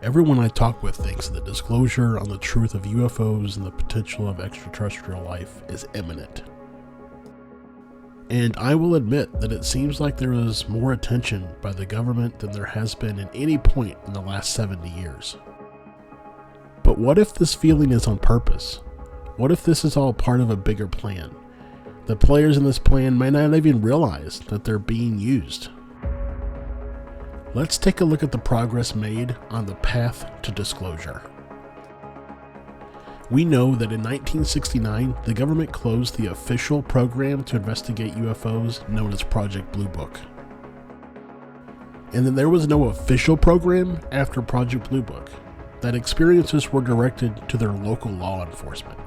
Everyone I talk with thinks the disclosure on the truth of UFOs and the potential of extraterrestrial life is imminent. And I will admit that it seems like there is more attention by the government than there has been at any point in the last 70 years. But what if this feeling is on purpose? What if this is all part of a bigger plan? The players in this plan may not even realize that they're being used. Let's take a look at the progress made on the path to disclosure. We know that in 1969, the government closed the official program to investigate UFOs known as Project Blue Book. And then there was no official program after Project Blue Book, that experiences were directed to their local law enforcement.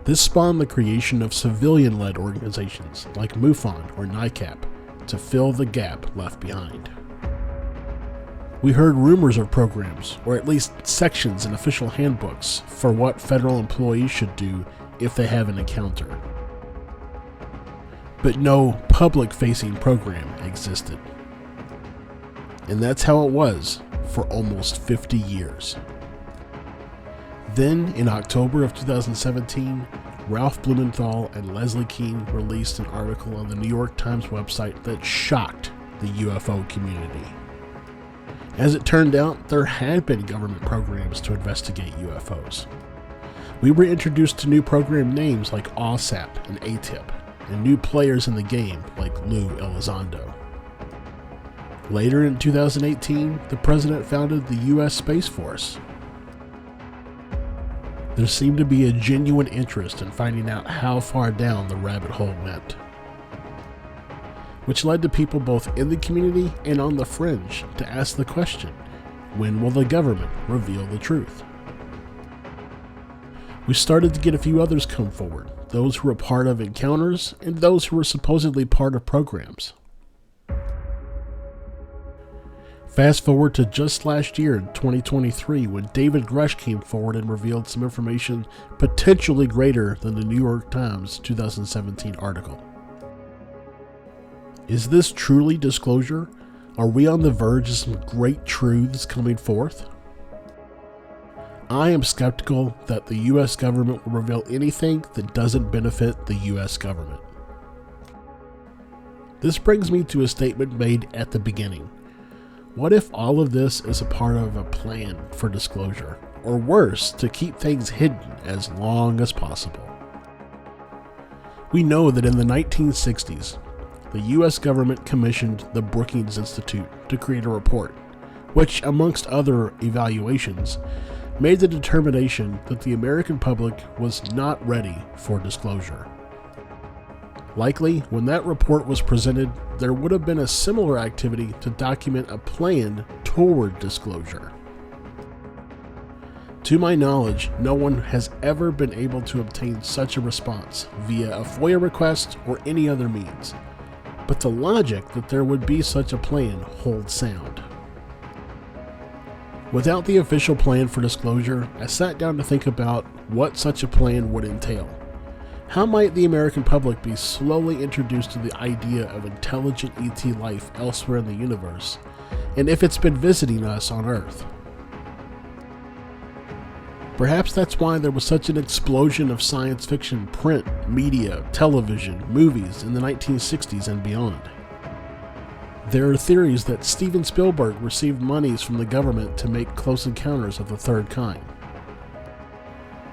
This spawned the creation of civilian-led organizations like MUFON or NICAP to fill the gap left behind. We heard rumors of programs, or at least sections in official handbooks, for what federal employees should do if they have an encounter. But no public-facing program existed. And that's how it was for almost 50 years. Then, in October of 2017, Ralph Blumenthal and Leslie Kean released an article on the New York Times website that shocked the UFO community. As it turned out, there had been government programs to investigate UFOs. We were introduced to new program names like OSAP and ATIP, and new players in the game like Lou Elizondo. Later in 2018, the president founded the U.S. Space Force. There seemed to be a genuine interest in finding out how far down the rabbit hole went, which led to people both in the community and on the fringe to ask the question, when will the government reveal the truth? We started to get a few others come forward, those who were part of encounters and those who were supposedly part of programs. Fast forward to just last year in 2023 when David Grush came forward and revealed some information potentially greater than the New York Times 2017 article. Is this truly disclosure? Are we on the verge of some great truths coming forth? I am skeptical that the US government will reveal anything that doesn't benefit the US government. This brings me to a statement made at the beginning. What if all of this is a part of a plan for disclosure, or worse, to keep things hidden as long as possible? We know that in the 1960s, the US government commissioned the Brookings Institute to create a report, which, amongst other evaluations, made the determination that the American public was not ready for disclosure. Likely, when that report was presented, there would have been a similar activity to document a plan toward disclosure. To my knowledge, no one has ever been able to obtain such a response via a FOIA request or any other means. But the logic that there would be such a plan holds sound. Without the official plan for disclosure, I sat down to think about what such a plan would entail. How might the American public be slowly introduced to the idea of intelligent ET life elsewhere in the universe, and if it's been visiting us on Earth? Perhaps that's why there was such an explosion of science fiction print, media, television, movies in the 1960s and beyond. There are theories that Steven Spielberg received monies from the government to make Close Encounters of the Third Kind.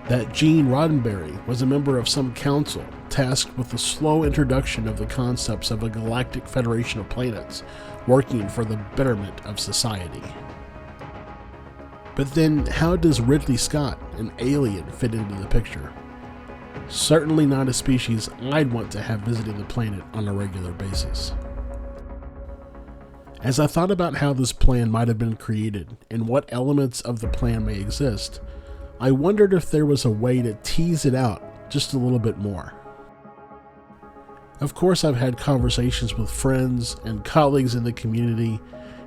That Gene Roddenberry was a member of some council tasked with the slow introduction of the concepts of a galactic federation of planets working for the betterment of society. But then, how does Ridley Scott, an alien, fit into the picture? Certainly not a species I'd want to have visiting the planet on a regular basis. As I thought about how this plan might have been created and what elements of the plan may exist, I wondered if there was a way to tease it out just a little bit more. Of course, I've had conversations with friends and colleagues in the community,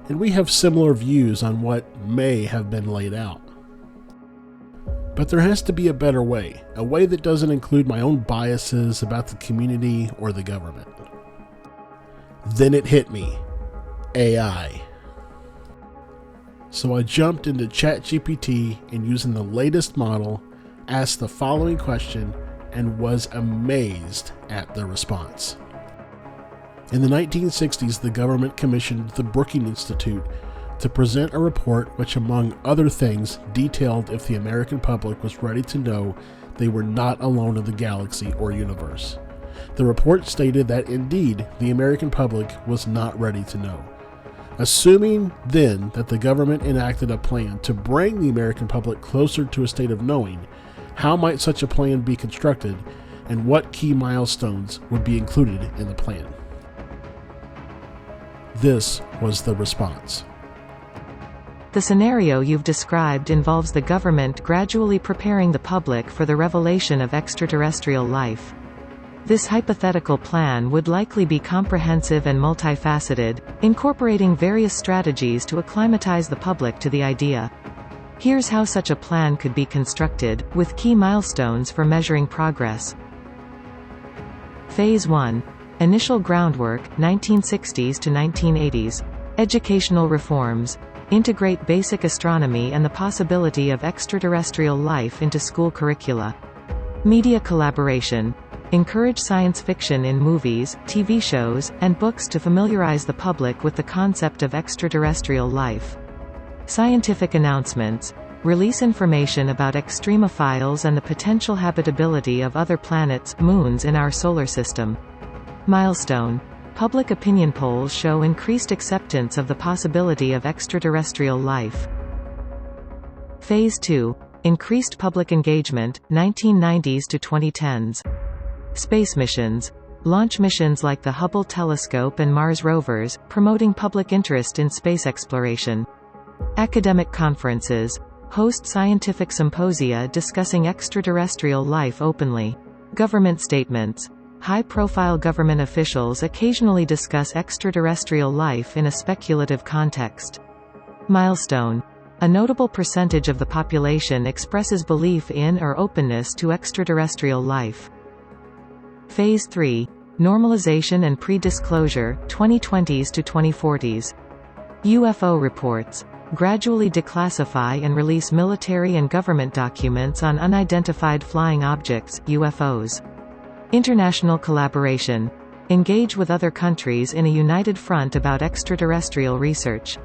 and we have similar views on what may have been laid out. But there has to be a better way, a way that doesn't include my own biases about the community or the government. Then it hit me. AI. So I jumped into ChatGPT and, using the latest model, asked the following question and was amazed at the response. In the 1960s, the government commissioned the Brookings Institute to present a report which, among other things, detailed if the American public was ready to know they were not alone in the galaxy or universe. The report stated that indeed the American public was not ready to know. Assuming then that the government enacted a plan to bring the American public closer to a state of knowing, how might such a plan be constructed, and what key milestones would be included in the plan? This was the response. The scenario you've described involves the government gradually preparing the public for the revelation of extraterrestrial life. This hypothetical plan would likely be comprehensive and multifaceted, incorporating various strategies to acclimatize the public to the idea. Here's how such a plan could be constructed, with key milestones for measuring progress. Phase 1. Initial groundwork, 1960s to 1980s. Educational reforms. Integrate basic astronomy and the possibility of extraterrestrial life into school curricula. Media collaboration. Encourage science fiction in movies, TV shows, and books to familiarize the public with the concept of extraterrestrial life. Scientific announcements. Release information about extremophiles and the potential habitability of other planets, moons in our solar system. Milestone. Public opinion polls show increased acceptance of the possibility of extraterrestrial life. Phase 2. Increased public engagement, 1990s to 2010s. Space missions. Launch missions like the Hubble telescope and Mars rovers, promoting public interest in space exploration. Academic conferences. Host scientific symposia discussing extraterrestrial life openly. Government statements. High-profile government officials occasionally discuss extraterrestrial life in a speculative context. Milestone. A notable percentage of the population expresses belief in or openness to extraterrestrial life. Phase 3. Normalization and pre-disclosure, 2020s to 2040s. UFO reports. Gradually declassify and release military and government documents on unidentified flying objects, UFOs. International collaboration. Engage with other countries in a united front about extraterrestrial research.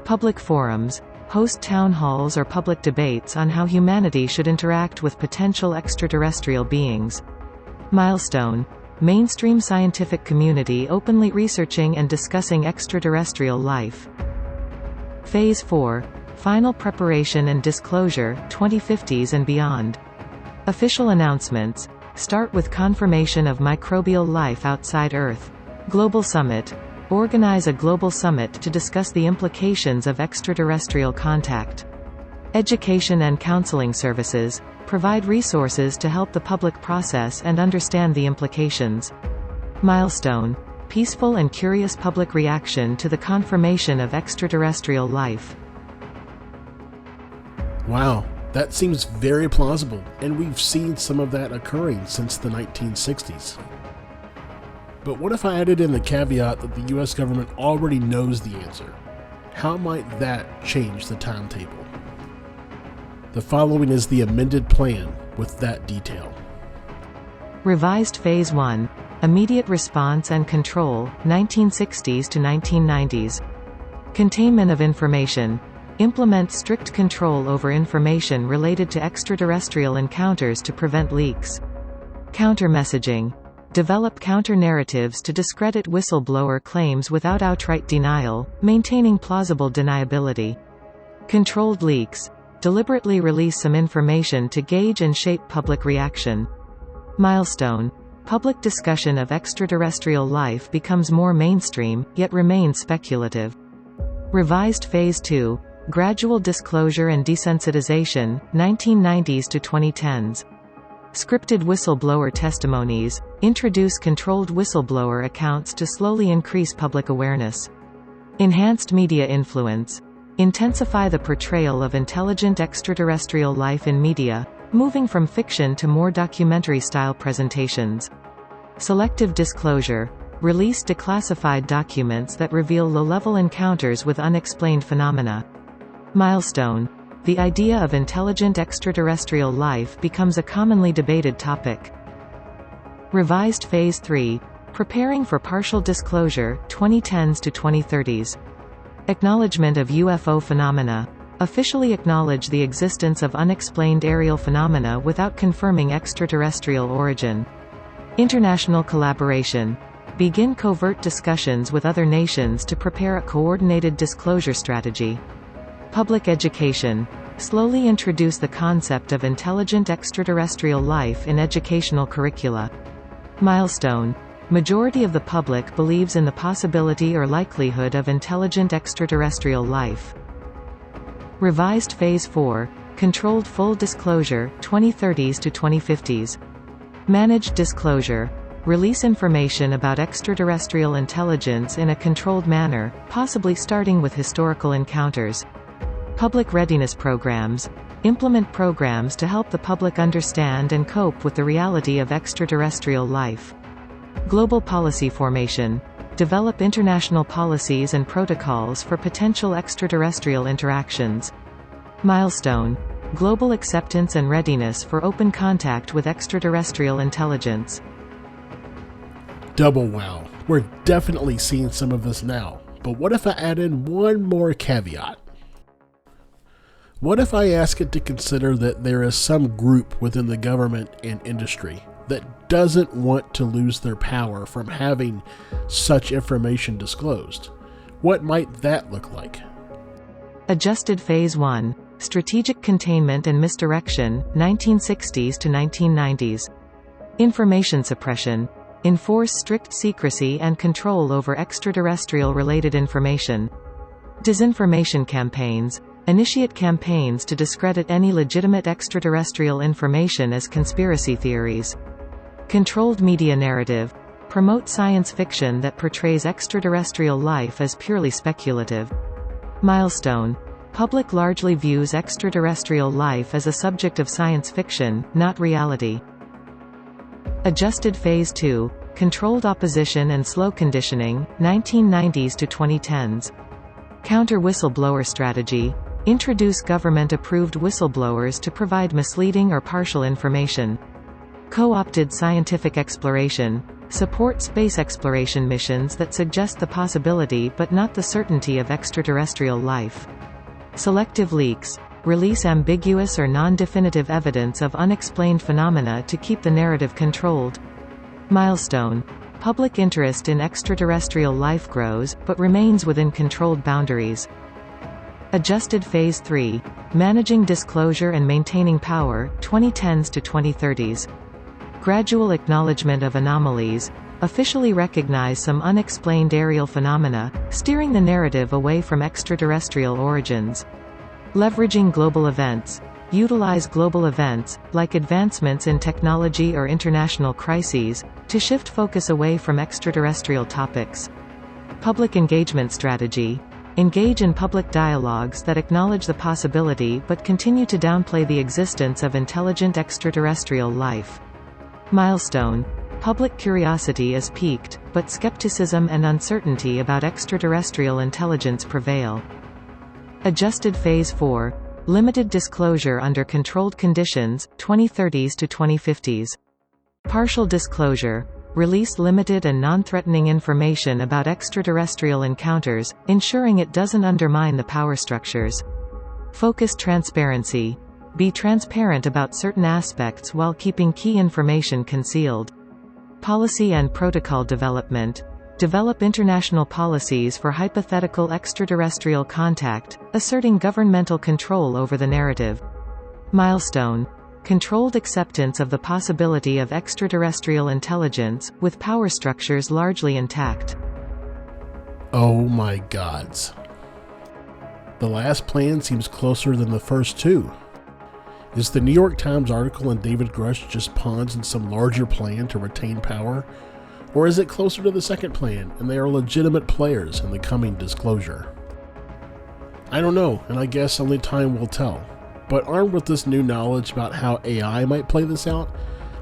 Public forums. Host town halls or public debates on how humanity should interact with potential extraterrestrial beings. Milestone. Mainstream scientific community openly researching and discussing extraterrestrial life. Phase 4. Final preparation and disclosure, 2050s and beyond. Official announcements. Start with confirmation of microbial life outside Earth. Global Summit. Organize a global summit to discuss the implications of extraterrestrial contact. Education and counseling services. Provide resources to help the public process and understand the implications. Milestone. Peaceful and curious public reaction to the confirmation of extraterrestrial life. Wow, that seems very plausible, and we've seen some of that occurring since the 1960s. But what if I added in the caveat that the US government already knows the answer? How might that change the timetable? The following is the amended plan with that detail. Revised Phase 1. Immediate response and control, 1960s to 1990s. Containment of information. Implement strict control over information related to extraterrestrial encounters to prevent leaks. Counter-messaging. Develop counter-narratives to discredit whistleblower claims without outright denial, maintaining plausible deniability. Controlled leaks. Deliberately release some information to gauge and shape public reaction. Milestone. Public discussion of extraterrestrial life becomes more mainstream, yet remains speculative. Revised Phase 2. Gradual disclosure and desensitization, 1990s to 2010s. Scripted whistleblower testimonies. Introduce controlled whistleblower accounts to slowly increase public awareness. Enhanced media influence. Intensify the portrayal of intelligent extraterrestrial life in media, moving from fiction to more documentary-style presentations. Selective disclosure. Release declassified documents that reveal low-level encounters with unexplained phenomena. Milestone. The idea of intelligent extraterrestrial life becomes a commonly debated topic. Revised Phase 3. Preparing for partial disclosure, 2010s to 2030s. Acknowledgement of UFO phenomena. Officially acknowledge the existence of unexplained aerial phenomena without confirming extraterrestrial origin. International collaboration. Begin covert discussions with other nations to prepare a coordinated disclosure strategy. Public education. Slowly introduce the concept of intelligent extraterrestrial life in educational curricula. Milestone. Majority of the public believes in the possibility or likelihood of intelligent extraterrestrial life. Revised Phase 4. Controlled full disclosure, 2030s to 2050s. Managed disclosure. Release information about extraterrestrial intelligence in a controlled manner, possibly starting with historical encounters. Public readiness programs. Implement programs to help the public understand and cope with the reality of extraterrestrial life. Global policy formation. Develop international policies and protocols for potential extraterrestrial interactions. Milestone. Global acceptance and readiness for open contact with extraterrestrial intelligence. Double wow. We're definitely seeing some of this now. But what if I add in one more caveat? What if I ask it to consider that there is some group within the government and industry that doesn't want to lose their power from having such information disclosed? What might that look like? Adjusted Phase 1. Strategic containment and misdirection, 1960s to 1990s. Information suppression. Enforce strict secrecy and control over extraterrestrial-related information. Disinformation campaigns. Initiate campaigns to discredit any legitimate extraterrestrial information as conspiracy theories. Controlled media narrative. Promote science fiction that portrays extraterrestrial life as purely speculative. Milestone. Public largely views extraterrestrial life as a subject of science fiction, not reality. Adjusted Phase 2. Controlled opposition and slow conditioning, 1990s to 2010s. Counter whistleblower strategy. Introduce government-approved whistleblowers to provide misleading or partial information. Co-opted scientific exploration. Support space exploration missions that suggest the possibility but not the certainty of extraterrestrial life. Selective leaks. Release ambiguous or non-definitive evidence of unexplained phenomena to keep the narrative controlled. Milestone. Public interest in extraterrestrial life grows, but remains within controlled boundaries. Adjusted Phase 3. Managing disclosure and maintaining power, 2010s to 2030s. Gradual acknowledgement of anomalies. Officially recognize some unexplained aerial phenomena, steering the narrative away from extraterrestrial origins. Leveraging global events. Utilize global events, like advancements in technology or international crises, to shift focus away from extraterrestrial topics. Public engagement strategy. Engage in public dialogues that acknowledge the possibility but continue to downplay the existence of intelligent extraterrestrial life. Milestone. Public curiosity is piqued, but skepticism and uncertainty about extraterrestrial intelligence prevail. Adjusted Phase 4. Limited disclosure under controlled conditions, 2030s to 2050s. Partial disclosure. Release limited and non-threatening information about extraterrestrial encounters, ensuring it doesn't undermine the power structures. Focused transparency. Be transparent about certain aspects while keeping key information concealed. Policy and protocol development. Develop international policies for hypothetical extraterrestrial contact, asserting governmental control over the narrative. Milestone. Controlled acceptance of the possibility of extraterrestrial intelligence, with power structures largely intact. Oh my gods. The last plan seems closer than the first two. Is the New York Times article and David Grush just pawns in some larger plan to retain power? Or is it closer to the second plan, and they are legitimate players in the coming disclosure? I don't know, and I guess only time will tell. But armed with this new knowledge about how AI might play this out,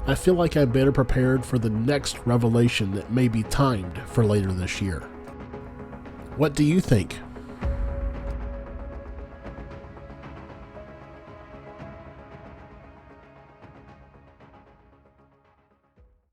I feel like I'm better prepared for the next revelation that may be timed for later this year. What do you think?